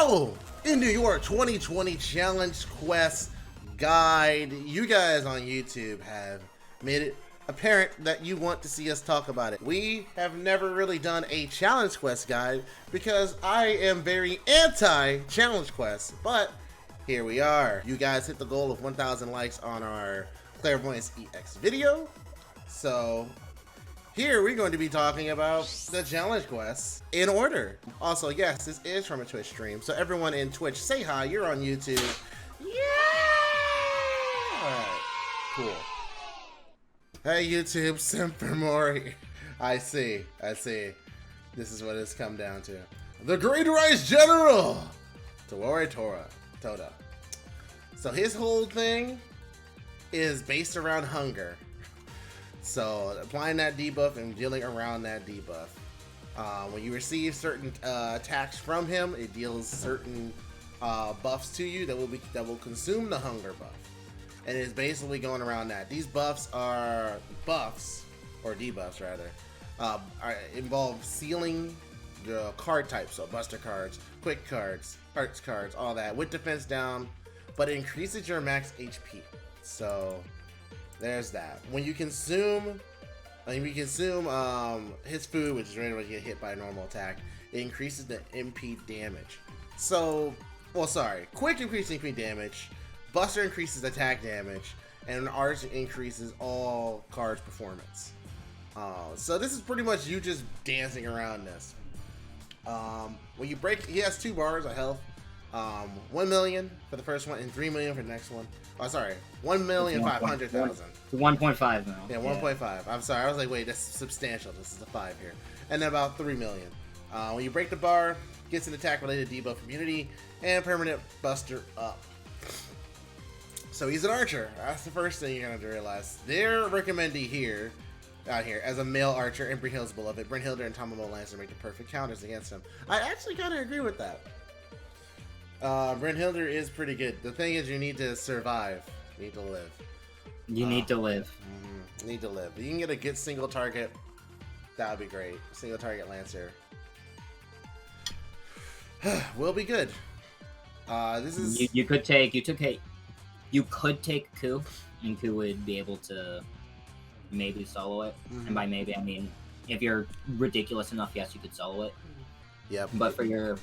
battle into your 2020 Challenge Quest guide. You guys on YouTube have made it apparent that you want to see us talk about it. We have never really done a Challenge Quest guide because I am very anti-Challenge Quest, but here we are. You guys hit the goal of 1,000 likes on our Clairvoyance EX video, so here we're going to be talking about the Challenge Quests in order. Also, yes, this is from a Twitch stream, so everyone in Twitch, say hi. You're on YouTube. Yeah! Alright, cool. Hey YouTube, Semper Mori. I see. This is what it's come down to. The Great Rice General! Touta. So his whole thing is based around hunger. So applying that debuff and dealing around that debuff. When you receive certain attacks from him, it deals certain buffs to you that will consume the hunger buff. And it's basically going around that. These buffs are buffs, or debuffs rather, involve sealing the card types, so buster cards, quick cards, arts cards, all that, with defense down, but it increases your max HP. So there's that. When you consume his food, which is randomly get hit by a normal attack, it increases the MP damage. So, well, sorry, quick increases MP damage. Buster increases attack damage, and Arch increases all cards' performance. So this is pretty much you just dancing around this. When you break, he has 2 bars of health. 1 million for the first one, and 3 million for the next one. Oh, sorry, 1,500,000. 1.5 now. Yeah, 1.5. I'm sorry, I was like, wait, that's substantial. This is a 5 here, and then about 3 million. When you break the bar, gets an attack-related debuff immunity and permanent buster up. So he's an archer. That's the first thing you're gonna have to realize. They're recommending here, as a male archer, and Brynhild's beloved. Brynhilder and Tomomo Lancer make the perfect counters against him. I actually kind of agree with that. Brynhilder is pretty good. The thing is, you need to survive. You need to live. You need to live. You need to live. If you can get a good single target, that would be great. Single target Lancer. Will be good. This is... You could take Ku, and Ku would be able to maybe solo it. And by maybe, I mean, if you're ridiculous enough, yes, you could solo it. Yep. But for your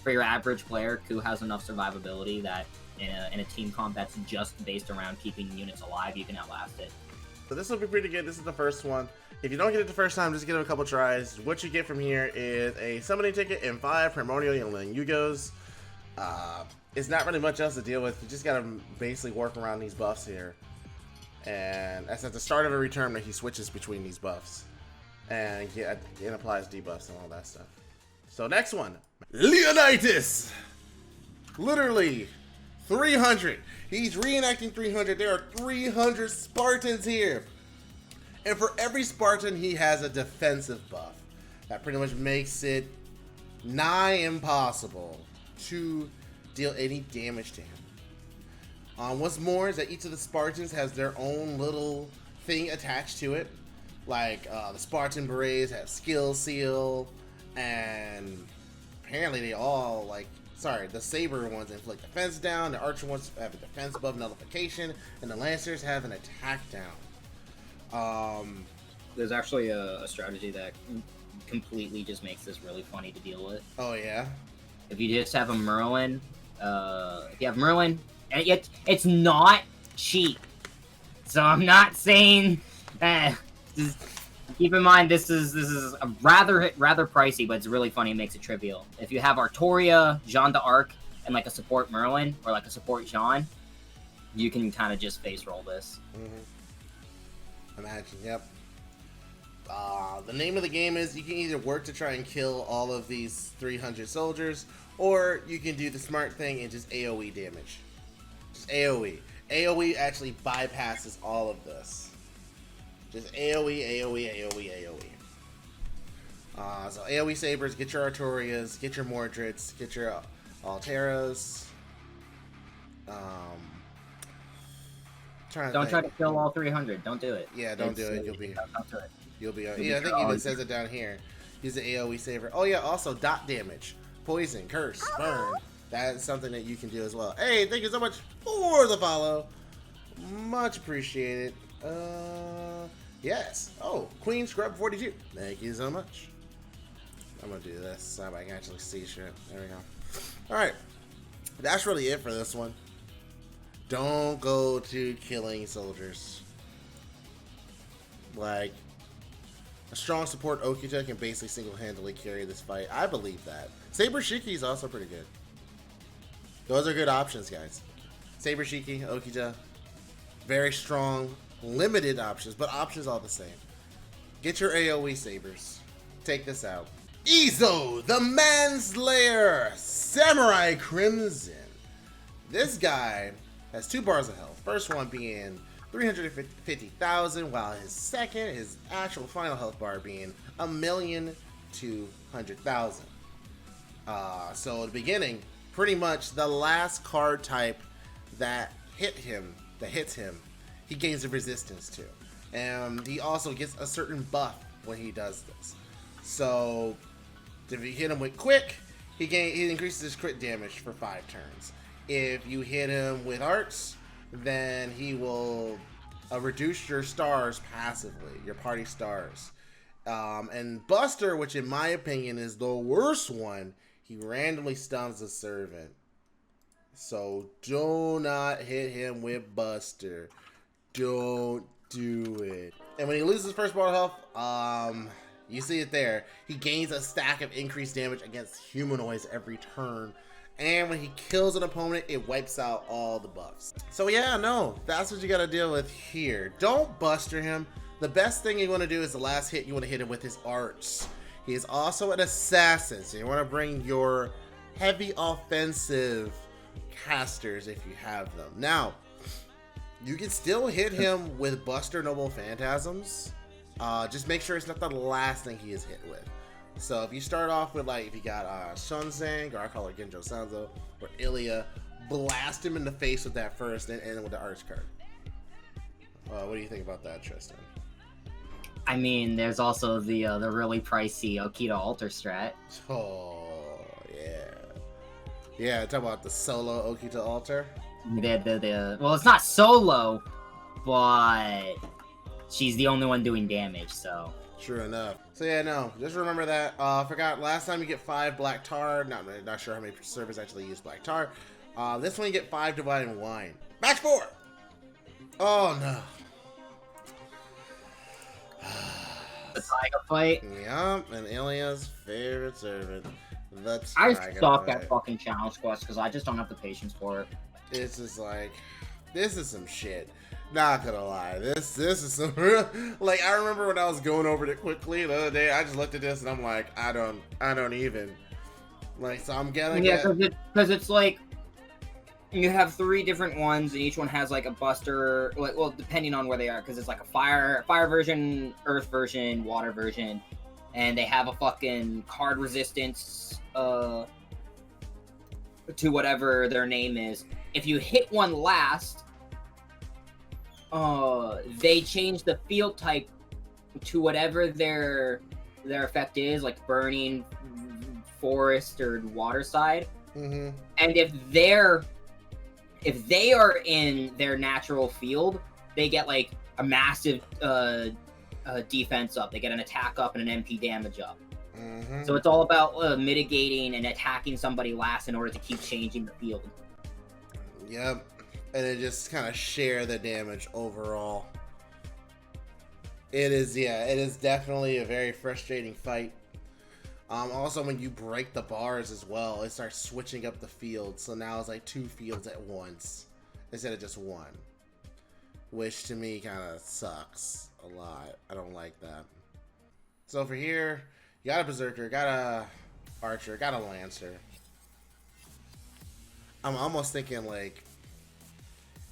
average player, Ku has enough survivability that in a team comp that's just based around keeping units alive, you can outlast it. So this will be pretty good. This is the first one. If you don't get it the first time, just give it a couple tries. What you get from here is a summoning ticket and 5 primordial healing Yugos. It's not really much else to deal with. You just gotta basically work around these buffs here. And that's at the start of every turn that he switches between these buffs. And applies debuffs and all that stuff. So next one, Leonidas. Literally 300. He's reenacting 300. There are 300 Spartans here. And for every Spartan, he has a defensive buff. That pretty much makes it nigh impossible to deal any damage to him. What's more is that each of the Spartans has their own little thing attached to it. Like the Spartan berets have skill seal, and apparently they all the saber ones inflict defense down, the archer ones have a defense above nullification, and the lancers have an attack down. There's actually a strategy that completely just makes this really funny to deal with. Oh yeah? If you just have a Merlin, if you have Merlin, and yet it's not cheap. So I'm not saying, keep in mind this is a rather pricey, but it's really funny. It makes it trivial. If you have Artoria, Jeanne d'Arc, and like a support Merlin or like a support Jeanne, you can kind of just face roll this. Imagine, yep. The name of the game is you can either work to try and kill all of these 300 soldiers, or you can do the smart thing and just AoE damage. Just AoE. AoE actually bypasses all of this. Just AoE. So AoE sabers, get your Artorias, get your Mordreds, get your Alteras. Don't try to kill all 300. Don't do it. Yeah, don't do it. You'll be. Don't do it. You'll be. Yeah, I think it even says it down here. Use the AoE saver. Oh yeah, also dot damage, poison, curse, burn. That is something that you can do as well. Hey, thank you so much for the follow. Much appreciated. Yes. Oh, Queen Scrub 42. Thank you so much. I'm gonna do this so I can actually see shit. There we go. Alright. That's really it for this one. Don't go to killing soldiers. Like, a strong support Okita can basically single-handedly carry this fight. I believe that. Saber Shiki is also pretty good. Those are good options, guys. Saber Shiki, Okita. Very strong, limited options, but options all the same. Get your AoE sabers. Take this out. Izou, the Manslayer, Samurai Crimson. This guy has 2 bars of health. First one being 350,000, while his actual final health bar being 1,200,000. So at the beginning, pretty much the last card type that hits him, he gains a resistance to. And he also gets a certain buff when he does this. So if you hit him with quick, he increases his crit damage for 5 turns. If you hit him with arts, then he will reduce your stars passively, your party stars. And Buster, which in my opinion is the worst one, he randomly stuns a servant. So do not hit him with Buster. Don't do it. And when he loses first bar of health, you see it there. He gains a stack of increased damage against humanoids every turn. And when he kills an opponent, it wipes out all the buffs. So yeah, no, that's what you gotta deal with here. Don't Buster him. The best thing you wanna do is the last hit, you wanna hit him with his arts. He is also an assassin, so you wanna bring your heavy offensive casters if you have them. Now, you can still hit him with Buster Noble Phantasms. Just make sure it's not the last thing he is hit with. So if you start off with, like, if you got Shunzang, or I call it Genjo Sanzo, or Ilya, blast him in the face with that first, and end with the arch card. What do you think about that, Tristan? I mean, there's also the really pricey Okita Alter strat. Oh, yeah. Yeah, talk about the solo Okita Alter. Well, it's not solo, but she's the only one doing damage, so. True enough. So yeah, no, just remember that. I forgot, last time you get 5 Black Tar. Not sure how many servers actually use Black Tar. This one you get 5 Divine Wine. Match 4! Oh no. The Tiger fight. Yup, and Ilya's favorite servant. I suck at fucking Challenge Quest because I just don't have the patience for it. It's just like, this is some shit. Not gonna lie, this is some real, like, I remember when I was going over it quickly the other day, I just looked at this and I'm like, I don't even, like, so I'm getting because it's like, you have 3 different ones and each one has like a buster, like, well, depending on where they are, because it's like a fire version, earth version, water version, and they have a fucking card resistance to whatever their name is. If you hit one last, they change the field type to whatever their effect is, like burning, forest, or water side. Mm-hmm. And if they are in their natural field, they get like a massive defense up. They get an attack up and an MP damage up. Mm-hmm. So it's all about mitigating and attacking somebody last in order to keep changing the field. Yep. And it just kind of share the damage overall. It is, yeah, it is definitely a very frustrating fight. Also, when you break the bars as well, it starts switching up the field. So now it's like 2 fields at once instead of just 1. Which to me kind of sucks a lot. I don't like that. So for here, you got a Berserker, got a Archer, got a Lancer. I'm almost thinking like,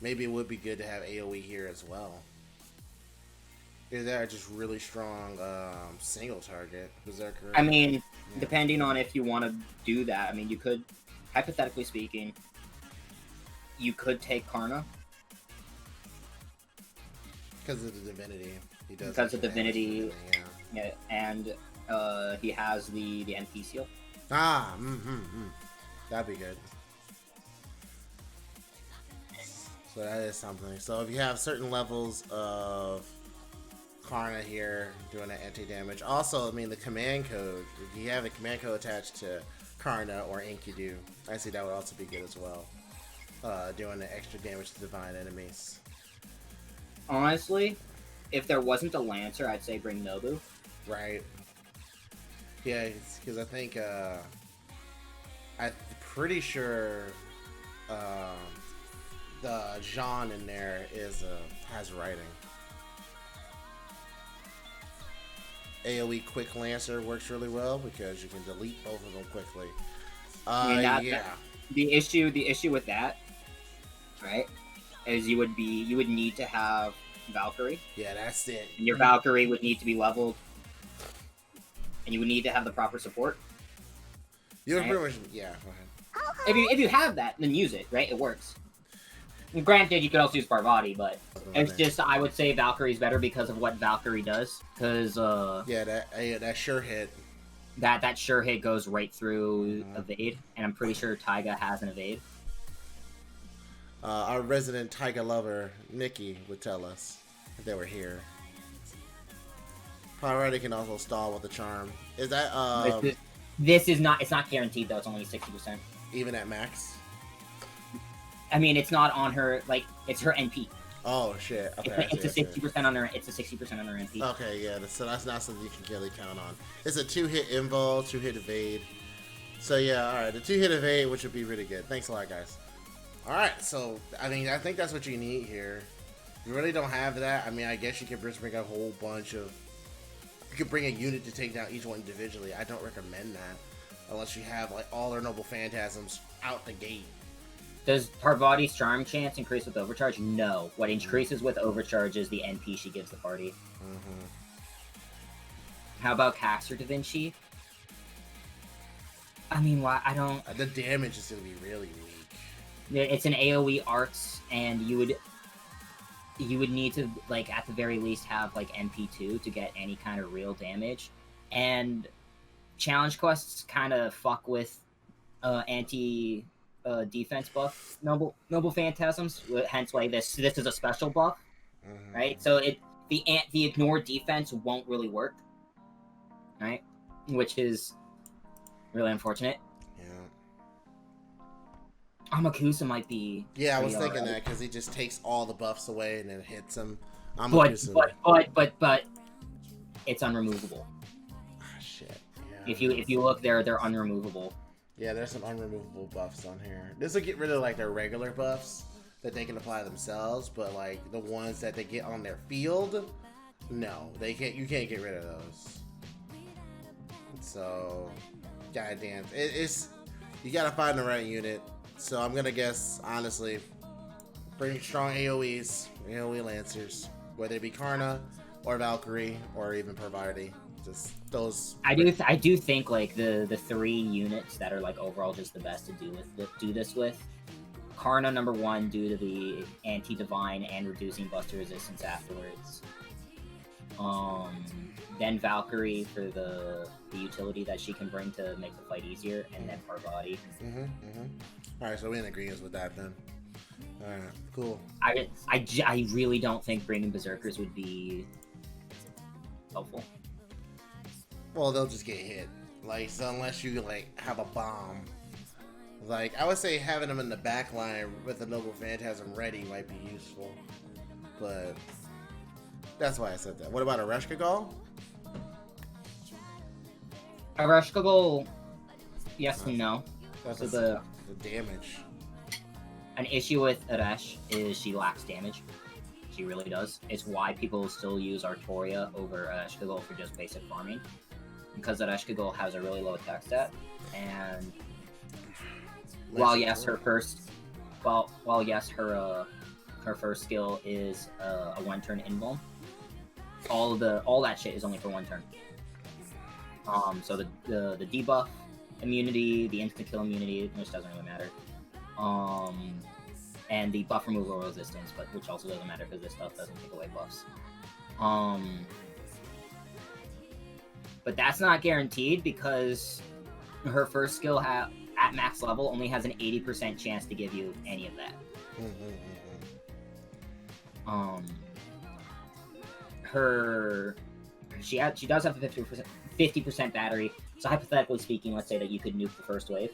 maybe it would be good to have AoE here as well. Either that or just really strong single target Berserker. I mean, depending on if you want to do that, I mean, you could, hypothetically speaking, you could take Karna. Because of the divinity. He does because of divinity, yeah. And he has the NP seal. That'd be good. So that is something. So if you have certain levels of Karna here doing that anti-damage. Also, I mean, the command code, if you have a command code attached to Karna or Enkidu, I see that would also be good as well. Doing the extra damage to divine enemies. Honestly, if there wasn't a Lancer, I'd say bring Nobu. Right. Yeah, because I think, I'm pretty sure the Jean in there has writing. AoE Quick Lancer works really well because you can delete both of them quickly. Yeah. The issue with that, right, is you would need to have Valkyrie. Yeah, that's it. And your Valkyrie would need to be leveled, and you would need to have the proper support. You would pretty much, yeah. Go ahead. If you have that, then use it, right? It works. And granted, you could also use Parvati, but it's just, I would say Valkyrie's better because of what Valkyrie does. Because yeah, that sure hit. That sure hit goes right through evade, and I'm pretty sure Taiga has an evade. Our resident Taiga lover Nikki would tell us if they were here. Parvati can also stall with the charm. Is that This is not. It's not guaranteed though. It's only 60%. Even at max? I mean, it's not on her. Like, it's her NP. Oh shit! Okay, it's a 60% on her. It's a 60% on her NP. Okay, yeah. So that's not something you can really count on. It's a 2-hit invul, 2-hit evade. So yeah, all right. The 2-hit evade, which would be really good. Thanks a lot, guys. All right. So I mean, I think that's what you need here. If you really don't have that, I mean, I guess you can just bring a whole bunch of. You could bring a unit to take down each one individually. I don't recommend that unless you have like all their noble phantasms out the gate. Does Parvati's charm chance increase with overcharge? No. What increases with overcharge is the NP she gives the party. How about Caster Da Vinci? I mean, why? I don't. The damage is going to be really weak. It's an AoE arts, and you would need to, like, at the very least have like MP2 to get any kind of real damage. And challenge quests kind of fuck with anti defense buff noble phantasms, hence why this is a special buff, right? So the ignore defense won't really work, right? Which is really unfortunate. Yeah. Amakusa might be. Yeah, I was thinking that because he just takes all the buffs away and then hits him. But it's unremovable. Ah, shit. Yeah. If you look there, they're unremovable. Yeah, there's some unremovable buffs on here. This will get rid of like their regular buffs that they can apply themselves, but like the ones that they get on their field, no, they can't. You can't get rid of those. So, goddamn, it's you gotta find the right unit. So I'm gonna guess honestly, bring strong AOEs, AOE Lancers, whether it be Karna or Valkyrie or even Parvati. Just those. I do think like the 3 units that are like overall just the best to do this with. Karna number 1 due to the anti-divine and reducing buster resistance afterwards. Then Valkyrie for the utility that she can bring to make the fight easier, and then Parvati. All right, so we're in agreement with that then. All right, cool. I really don't think bringing Berserkers would be helpful. Well, they'll just get hit. Like, so unless you, like, have a bomb. Like, I would say having them in the back line with the Noble Phantasm ready might be useful. But that's why I said that. What about a Reshkagal? A Reshkagal, yes and no. That's So the damage. An issue with Aresh is she lacks damage. She really does. It's why people still use Artoria over Reshkagal for just basic farming. Because Reshkagal has a really low attack stat, and while yes, her first skill is a 1-turn invuln, all that shit is only for 1 turn. So the debuff immunity, the instant kill immunity, which doesn't really matter, and the buff removal resistance, but which also doesn't matter because this stuff doesn't take away buffs. But that's not guaranteed because her first skill at max level only has an 80% chance to give you any of that. she does have a 50% battery. So hypothetically speaking, let's say that you could nuke the first wave,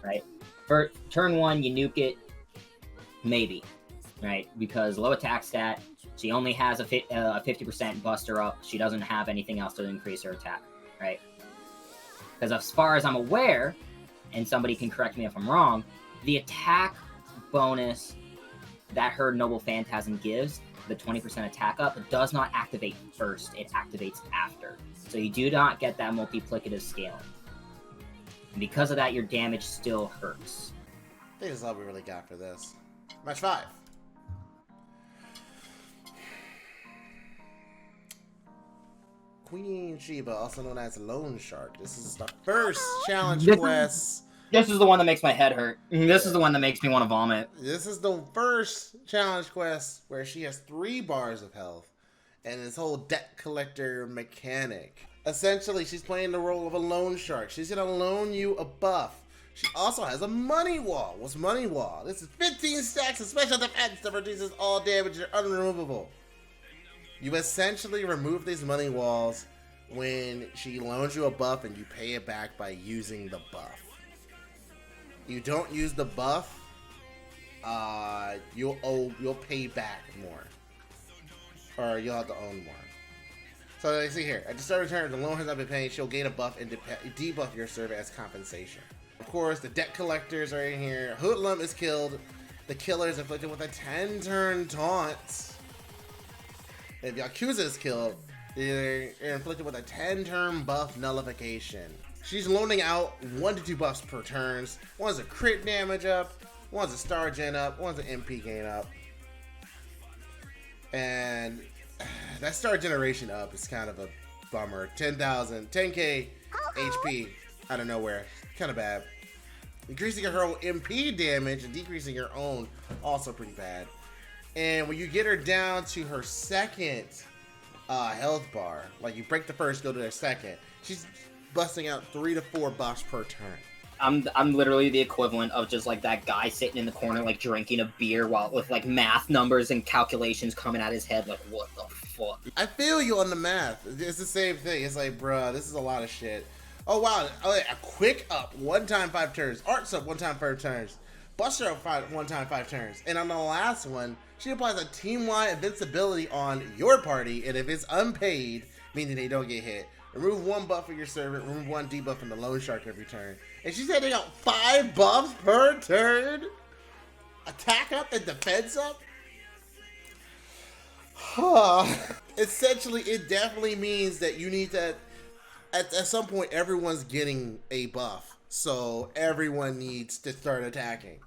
right? For turn 1, you nuke it, maybe, right? Because low attack stat, she only has a 50% buster up. She doesn't have anything else to increase her attack, right? Because as far as I'm aware, and somebody can correct me if I'm wrong, the attack bonus that her Noble Phantasm gives, the 20% attack up, does not activate first, it activates after. So you do not get that multiplicative scaling. And because of that, your damage still hurts. I think that's all we really got for this. Match 5. Queen Sheba, also known as Lone Shark. This is the first challenge quest. This is the one that makes my head hurt. This is the one that makes me want to vomit. This is the first challenge quest where she has 3 bars of health and this whole debt collector mechanic. Essentially, she's playing the role of a loan shark. She's gonna loan you a buff. She also has a money wall. What's money wall? This is 15 stacks of special defense that reduces all damage and unremovable. You essentially remove these money walls when she loans you a buff and you pay it back by using the buff. You don't use the buff, you'll pay back more, or you'll have to own more. So let's see here. At the start of the turn, the loan has not been paying. She'll gain a buff and debuff your servant as compensation. Of course, the debt collectors are in here. Hoodlum is killed. The killer is inflicted with a 10-turn taunt. If Yakuza is killed, they're inflicted with a 10-turn buff nullification. She's loaning out 1 to 2 buffs per turns. One's a crit damage up, one's a star gen up, one's an MP gain up. And that star generation up is kind of a bummer. 10k HP out of nowhere. Kind of bad. Increasing her own MP damage and decreasing her own, also pretty bad. And when you get her down to her second health bar, like you break the first, go to the second, she's busting out 3 to 4 buffs per turn. I'm literally the equivalent of just like that guy sitting in the corner like drinking a beer while with like math numbers and calculations coming out his head, like what the fuck. I feel you on the math. It's the same thing. It's like, bruh, this is a lot of shit. Oh wow, a quick up 1 time 5 turns, arts up 1 time 5 turns, buster up 1 time 5 turns, and on the last one she applies a team-wide invincibility on your party, and if it's unpaid, meaning they don't get hit, remove 1 buff for your servant, remove 1 debuff from the loan shark every turn. And she's handing out 5 buffs per turn? Attack up and defense up? Essentially, it definitely means that you need to, at some point, everyone's getting a buff. So everyone needs to start attacking.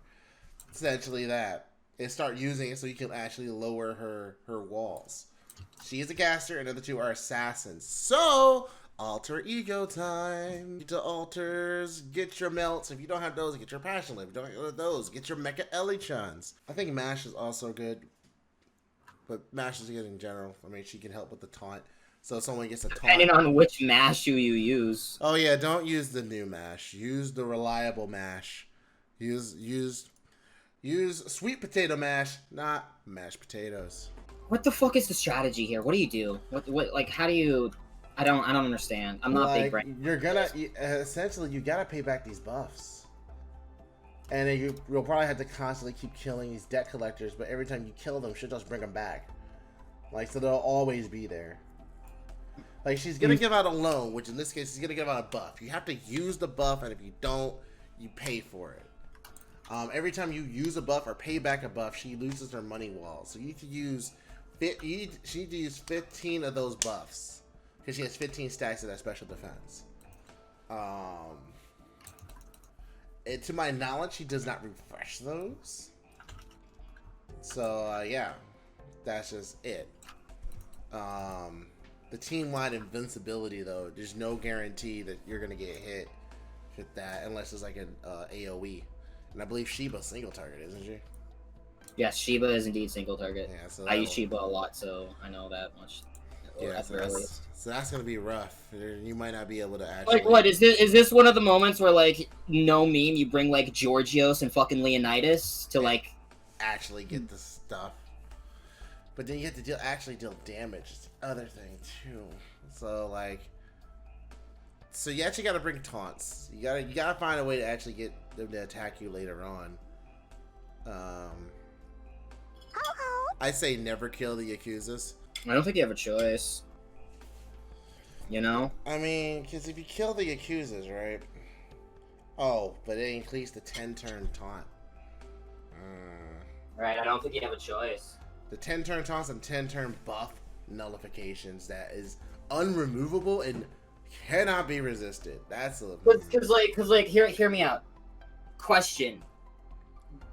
Essentially that. And start using it so you can actually lower her walls. She is a caster, and the other 2 are assassins. So, alter ego time. Get to alters, get your melts. If you don't have those, get your passion lift. If you don't have those, get your mecha Elichans. I think Mash is also good. But Mash is good in general. I mean, she can help with the taunt. So if someone gets a taunt. Depending on which Mash you use. Oh yeah, don't use the new Mash. Use the reliable Mash. Use sweet potato mash, not mashed potatoes. What the fuck is the strategy here? What do you do? What like how do you? I don't understand. I'm not big brain. You're gonna essentially you gotta pay back these buffs, and then you'll probably have to constantly keep killing these debt collectors. But every time you kill them, she'll just bring them back. Like so, they'll always be there. Like she's gonna give out a loan, which in this case she's gonna give out a buff. You have to use the buff, and if you don't, you pay for it. Every time you use a buff or pay back a buff, she loses her money wall. So you need to use she needs to use 15 of those buffs because she has 15 stacks of that special defense. And to my knowledge, she does not refresh those. So yeah, that's just it. The team-wide invincibility though, there's no guarantee that you're gonna get hit with that unless it's like an AOE. And I believe Sheba's single target, isn't she? Yes, Sheba is indeed single target. Yeah, so I use Sheba a lot, so I know that much. Yeah, so that's gonna be rough. You might not be able to actually. Like, what is this? Is this one of the moments where, like, no meme, you bring like Georgios and fucking Leonidas to like actually get the stuff? But then you have to actually deal damage. It's the other thing too. So like, so you actually got to bring taunts. You gotta find a way to actually get them to attack you later on. I say never kill the Yakuzas. I don't think you have a choice. You know? I mean, because if you kill the Yakuzas, right? Oh, but it increased the 10-turn taunt. Right, I don't think you have a choice. The 10-turn taunts and 10-turn buff nullifications that is unremovable and cannot be resisted. That's a... Cause like, hear me out. Question: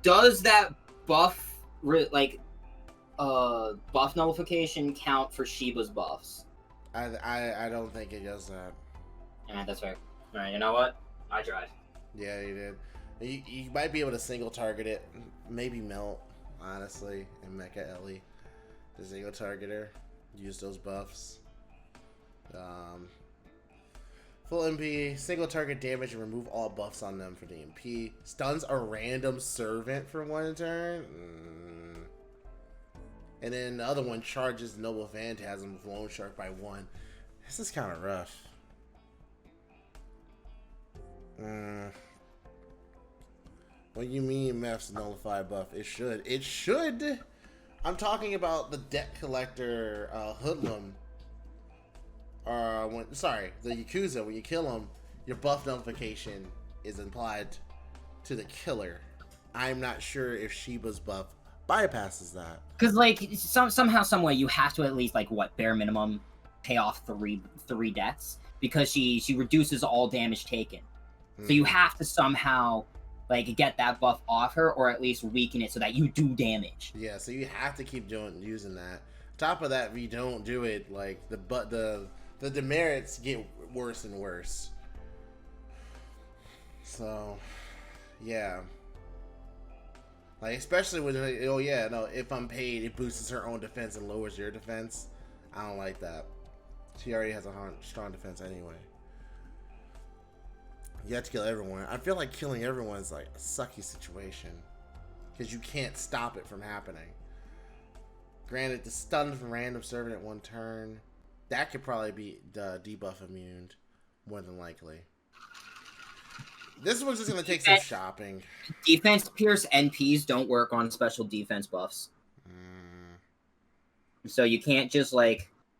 does that buff buff nullification count for Sheba's buffs? I don't think it does that. Yeah, that's right. All right, you know what? I tried. Yeah, you did. You might be able to single target it. Maybe melt, honestly, in Mecha Ellie. The single targeter. Use those buffs. Full MP, single target damage, and remove all buffs on them for the MP. Stuns a random servant for 1 turn. And then the other one charges Noble Phantasm with Loan Shark by 1. This is kind of rough. What do you mean Meth's nullify buff? It should. It should! I'm talking about the debt collector hoodlum. The Yakuza, when you kill him, your buff nullification is applied to the killer. I'm not sure if Sheba's buff bypasses that. Because like somehow, some way, you have to at least bare minimum pay off three deaths because she reduces all damage taken. So you have to somehow get that buff off her, or at least weaken it so that you do damage. Yeah, so you have to keep using that. Top of that, if you don't do it, the demerits get worse and worse. So, yeah. Especially when, if I'm paid, it boosts her own defense and lowers your defense. I don't like that. She already has a strong defense anyway. You have to kill everyone. I feel like killing everyone is a sucky situation. Because you can't stop it from happening. Granted, the stun from random servant at 1 turn, that could probably be debuff immune, more than likely. This one's just going to take some shopping. Defense Pierce NPs don't work on special defense buffs. So you can't just,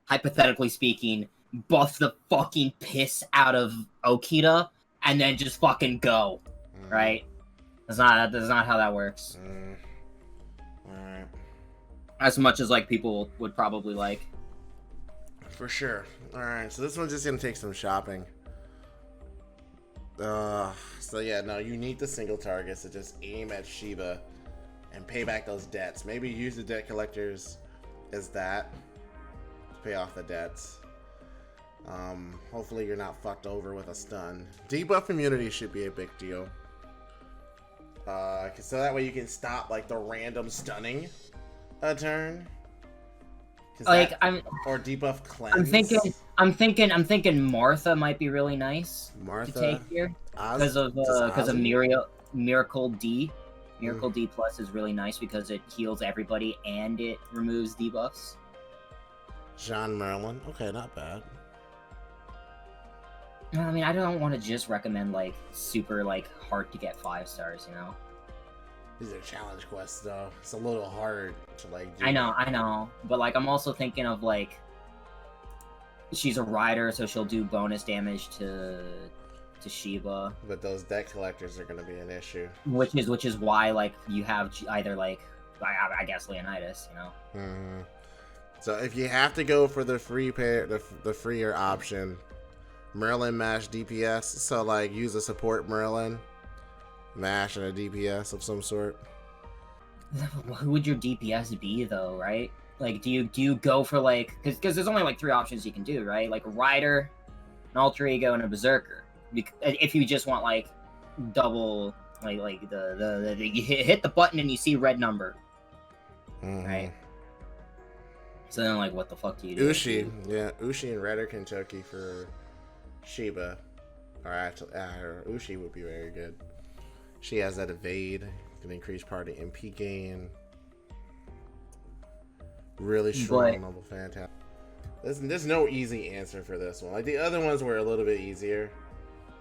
hypothetically speaking, buff the fucking piss out of Okada and then just fucking go. Right? That's not how that works. Alright. As much as, people would probably like. For sure. Alright, so this one's just going to take some shopping. So yeah, no, you need the single targets to just aim at Sheba and pay back those debts. Maybe use the debt collectors as that to pay off the debts. Hopefully you're not fucked over with a stun. Debuff immunity should be a big deal. So that way you can stop the random stunning a turn. Or debuff cleanse. I'm thinking Martha might be really nice to take here because of Miracle D. Miracle D plus is really nice because it heals everybody and it removes debuffs. Jean Merlin, okay, not bad. I mean, I don't want to just recommend super hard to get 5 stars, you know. These are challenge quests though. It's a little hard to do. I know, but I'm also thinking of she's a rider, so she'll do bonus damage to Sheba. But those debt collectors are going to be an issue. Which is why you have either I guess Leonidas, you know. So if you have to go for the free the freer option, Merlin mash DPS. So use a support Merlin, mash and a DPS of some sort. Who would your DPS be though, right? Do you go for because there's only 3 options you can do, right? A rider, an alter ego, and a berserker. If you just want double the you hit the button and you see red number, right? So then what the fuck do you do? Ushi, yeah, Ushi and Redder Kentucky for Sheba, or actually, Ushi would be very good. She has that evade, can increase party MP gain. Really strong, noble, fantastic. There's no easy answer for this one. Like the other ones were a little bit easier.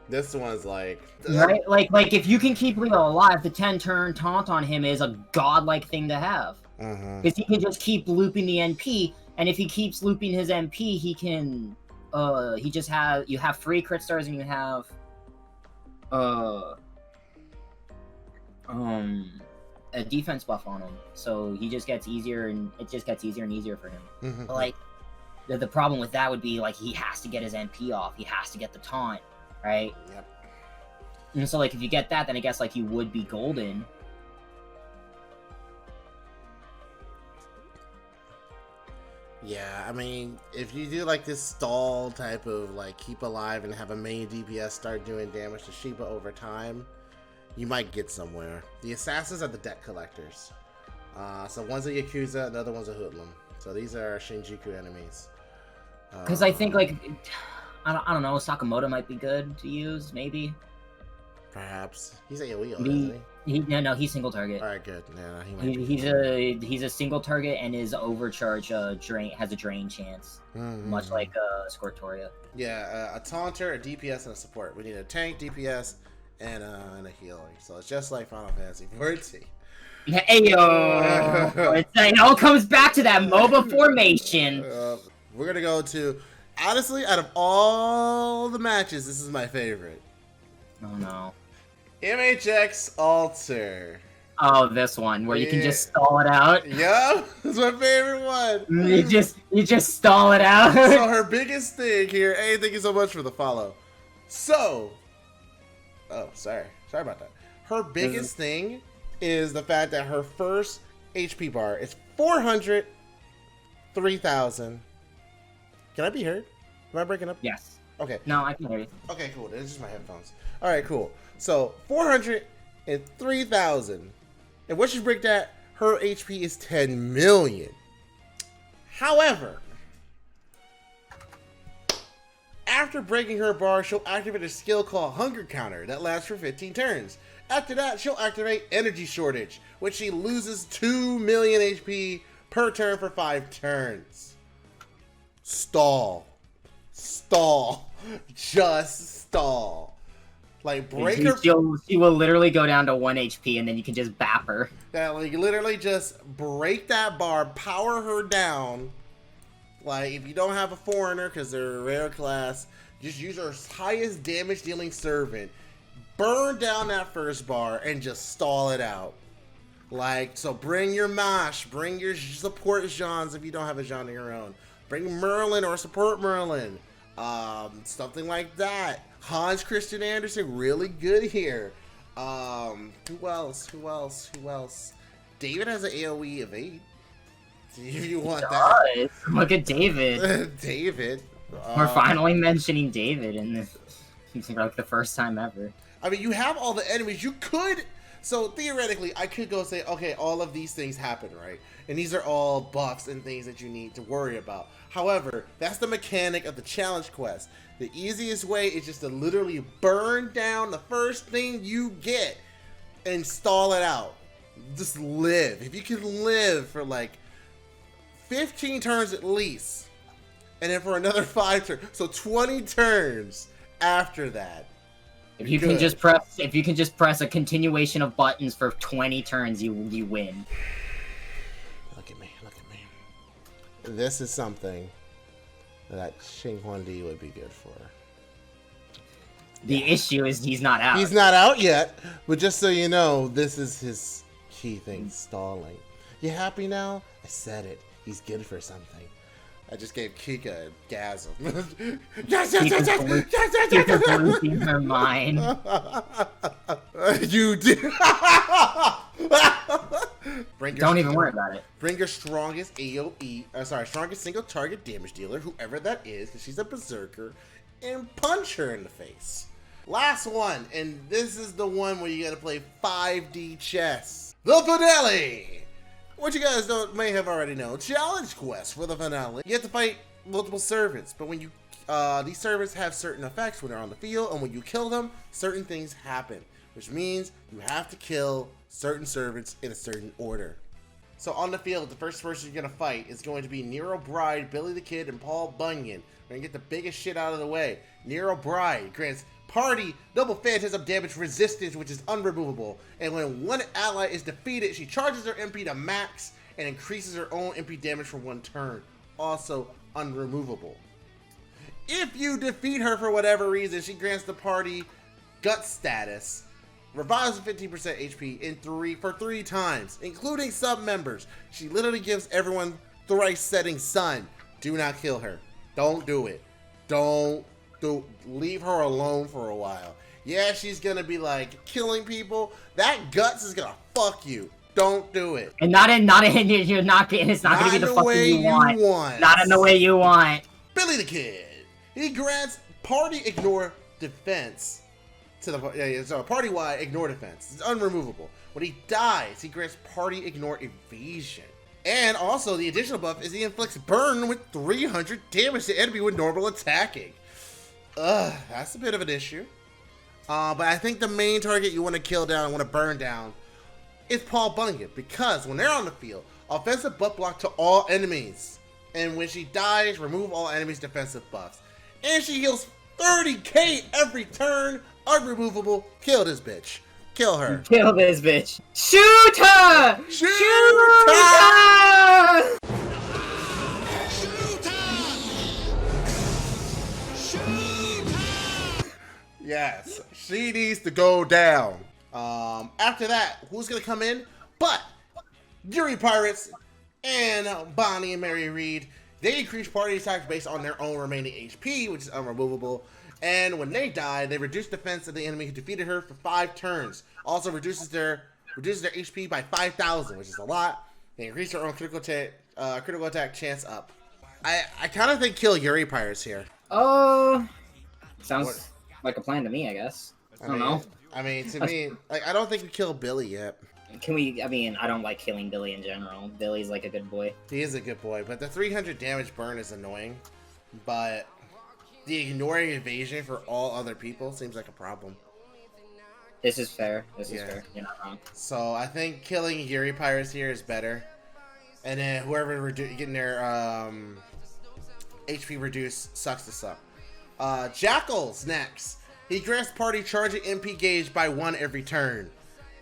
This one's like right, like if you can keep Leo alive, the 10-turn taunt on him is a godlike thing to have. Because he can just keep looping the NP, and if he keeps looping his NP, he can. You have 3 crit stars, and you have a defense buff on him, so he just gets easier, and it just gets easier and easier for him. But like the problem with that would be like he has to get his NP off, he has to get the taunt, right? Yep. And so like if you get that, then I guess like you would be golden. Yeah, I mean, if you do like this stall type of like keep alive and have a main DPS start doing damage to Sheba over time, you might get somewhere. The assassins are the debt collectors. So one's a Yakuza, the other one's a hoodlum. So these are Shinjuku enemies. Because I think like, I don't know, Sakamoto might be good to use, maybe. Perhaps. He's AoE, isn't he? No, he's single target. Alright, good. Yeah, he's a single target, and his overcharge has a drain chance, much like Scortoria. Yeah, a taunter, a DPS, and a support. We need a tank, DPS, and a healer. So it's just like Final Fantasy 14. Ayo! It all comes back to that MOBA formation. We're gonna go to, honestly, out of all the matches, this is my favorite. Oh no. MHX Alter. Oh, this one where you can just stall it out. Yup, it's my favorite one. You just stall it out. So her biggest thing here. Hey, thank you so much for the follow. So, sorry about that. Her biggest thing is the fact that her first HP bar is 400, 3,000. Can I be heard? Am I breaking up? Yes. Okay. No, I can hear you. Okay, cool. This is just my headphones. All right, cool. So 400 and 3,000. And once you break that, her HP is 10 million. However, after breaking her bar, she'll activate a skill called Hunger Counter that lasts for 15 turns. After that, she'll activate Energy Shortage, which she loses 2 million HP per turn for 5 turns. Stall. Just stall. Like, break her. She will literally go down to 1 HP, and then you can just bap her. That, like, literally just break that bar, power her down. Like, if you don't have a foreigner, because they're a rare class, just use her highest damage dealing servant. Burn down that first bar, and just stall it out. Like, so bring your Mash, bring your support Jeans if you don't have a Jean of your own. Bring Merlin or support Merlin. Something like that. Hans Christian Andersen, really good here. Who else? David has an AoE of 8. If you want that. Look at David. David. We're finally mentioning David in this, like the first time ever. I mean, you have all the enemies. You could. So theoretically, I could go say, okay, all of these things happen, right? And these are all buffs and things that you need to worry about. However, that's the mechanic of the challenge quest. The easiest way is just to literally burn down the first thing you get and stall it out. Just live. If you can live for like 15 turns at least, and then for another 5 turns, so 20 turns after that. If you can just press a continuation of buttons for 20 turns, you win. Look at me. This is something that Xing Huandi would be good for. The issue is he's not out. He's not out yet, but just so you know, this is his key thing, stalling. You happy now? I said it. He's good for something. I just gave Kika a gasm. Yes! Kika's losing her mind. You did. Don't even worry about it. Bring your strongest strongest single target damage dealer, whoever that is, because she's a berserker, and punch her in the face. Last one, and this is the one where you gotta play 5D chess. The finale! What you guys may have already known, challenge quest for the finale. You have to fight multiple servants, but when you these servants have certain effects when they're on the field, and when you kill them, certain things happen, which means you have to kill certain servants in a certain order. So on the field, the first person you're gonna fight is going to be Nero Bride, Billy the Kid, and Paul Bunyan. We're gonna get the biggest shit out of the way. Nero Bride grants party double phantasm damage resistance, which is unremovable. And when one ally is defeated, she charges her MP to max and increases her own MP damage for 1 turn. Also unremovable. If you defeat her for whatever reason, she grants the party gut status, revives 15% HP for 3 times, including sub-members. She literally gives everyone thrice setting sun. Do not kill her. Don't do it. Leave her alone for a while. Yeah, she's gonna be like killing people. That guts is gonna fuck you. Don't do it. And you're not getting, it's not gonna be the fucking you want. Not in the way you want. Billy the Kid. He grants party ignore defense to the so party-wide ignore defense. It's unremovable. When he dies, he grants party ignore evasion. And also the additional buff is he inflicts burn with 300 damage to enemy when normal attacking. That's a bit of an issue. But I think the main target you want to kill down and want to burn down is Paul Bunyan, because when they're on the field, offensive buff block to all enemies. And when she dies, remove all enemies' defensive buffs. And she heals 30k every turn, unremovable. Kill this bitch. Kill her. Kill this bitch. Shoot her! Shoot her! Yes, she needs to go down. After that, who's gonna come in? But Yuri Pirates and Bonnie and Mary Reed, they increase party attacks based on their own remaining HP, which is unremovable. And when they die, they reduce defense of the enemy who defeated her for 5 turns. Also reduces their HP by 5,000, which is a lot. They increase their own critical attack chance up. I kind of think kill Yuri Pirates here. Oh, sounds like a plan to me, I guess. I don't know. I mean, to me, like, I don't think we killed Billy yet. Can we? I mean, I don't like killing Billy in general. Billy's like a good boy. He is a good boy, but the 300 damage burn is annoying. But the ignoring evasion for all other people seems like a problem. This is fair. This is fair. You're not wrong. So I think killing Yuri Pirates here is better. And then whoever getting their HP reduced sucks to suck. Jackal's next. He grants party charging MP gauge by 1 every turn.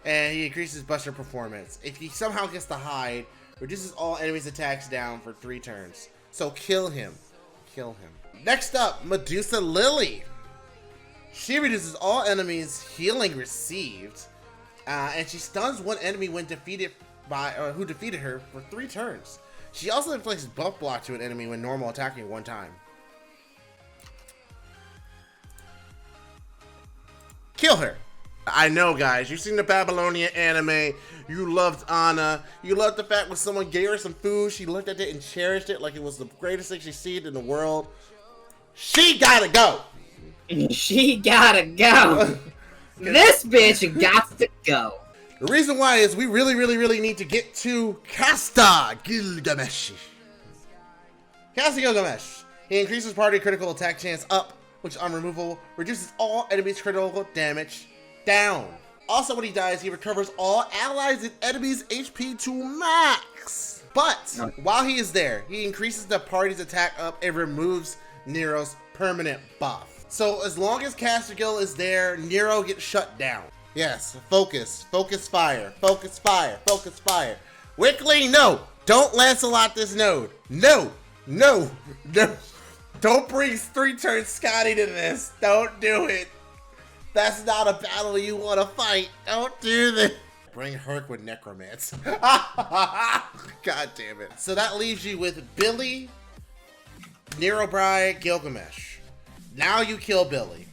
And he increases Buster performance. If he somehow gets the hide, reduces all enemies' attacks down for 3 turns. So kill him. Kill him. Next up, Medusa Lily. She reduces all enemies' healing received. And she stuns one enemy when defeated by who defeated her for 3 turns. She also inflicts buff block to an enemy when normal attacking 1 time. Kill her. I know, guys, you've seen the Babylonian anime, you loved Anna, you loved the fact when someone gave her some food, she looked at it and cherished it like it was the greatest thing she's seen in the world. She gotta go! She gotta go! This bitch got to go! The reason why is we really need to get to Kasta Gilgamesh. Kasta Gilgamesh. He increases party critical attack chance up, which is unremovable, reduces all enemies' critical damage down. Also, when he dies, he recovers all allies and enemies' HP to max. But while he is there, he increases the party's attack up and removes Nero's permanent buff. So as long as Castigal is there, Nero gets shut down. Yes, focus, focus fire, focus fire, focus fire. Wickley, no, don't Lancelot this node. No. Don't bring 3-turn Scotty to this. Don't do it. That's not a battle you want to fight. Don't do this. Bring Herc with Necromance. God damn it. So that leaves you with Billy, Nero Bride, Gilgamesh. Now you kill Billy.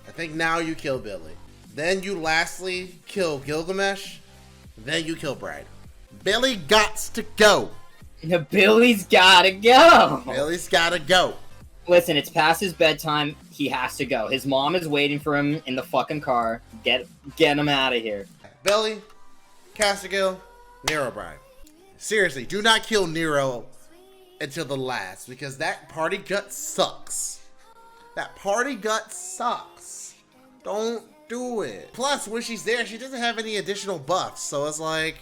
I think now you kill Billy. Then you lastly kill Gilgamesh. Then you kill Bride. Billy gots to go. Billy's gotta go. Billy's gotta go. Listen, it's past his bedtime. He has to go. His mom is waiting for him in the fucking car. Get him out of here. Billy, Castigal, Nero Bride. Seriously, do not kill Nero until the last, because that party gut sucks. That party gut sucks. Don't do it. Plus, when she's there, she doesn't have any additional buffs, so it's like,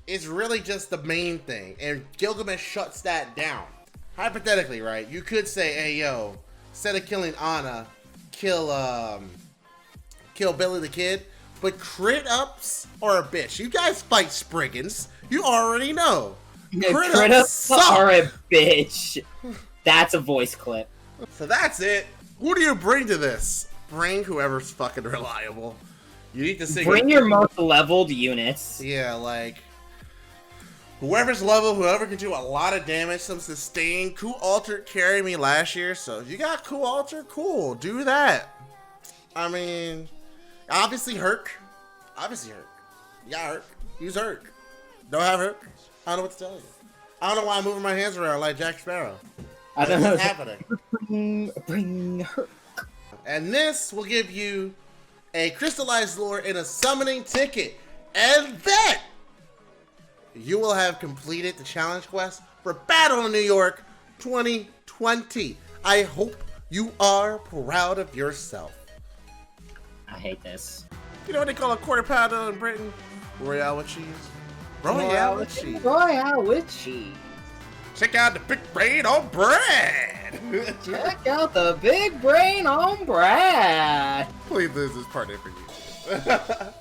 is really just the main thing, and Gilgamesh shuts that down. Hypothetically, right? You could say, hey, yo, instead of killing Anna, kill Billy the Kid, but crit ups are a bitch. You guys fight Spriggans. You already know. Crit ups are a bitch. That's a voice clip. So that's it. Who do you bring to this? Bring whoever's fucking reliable. You need to sing. Bring your most leveled units. Yeah, like whoever's level, whoever can do a lot of damage, some sustain. Cool Alter carried me last year, so if you got Cool Alter, cool. Do that. I mean, obviously Herc. Obviously Herc. You got Herc. Use Herc. Don't have Herc. I don't know what to tell you. I don't know why I'm moving my hands around like Jack Sparrow. I don't know what's happening. Bring Herc. And this will give you a crystallized lore and a summoning ticket. And then you will have completed the challenge quest for Battle in New York 2020. I hope you are proud of yourself. I hate this. You know what they call a quarter pounder in Britain? Royale with cheese. Royale with cheese. Royale with cheese. Check out the big brain on bread. Check out the big brain on Brad. Please, this is part of it for you.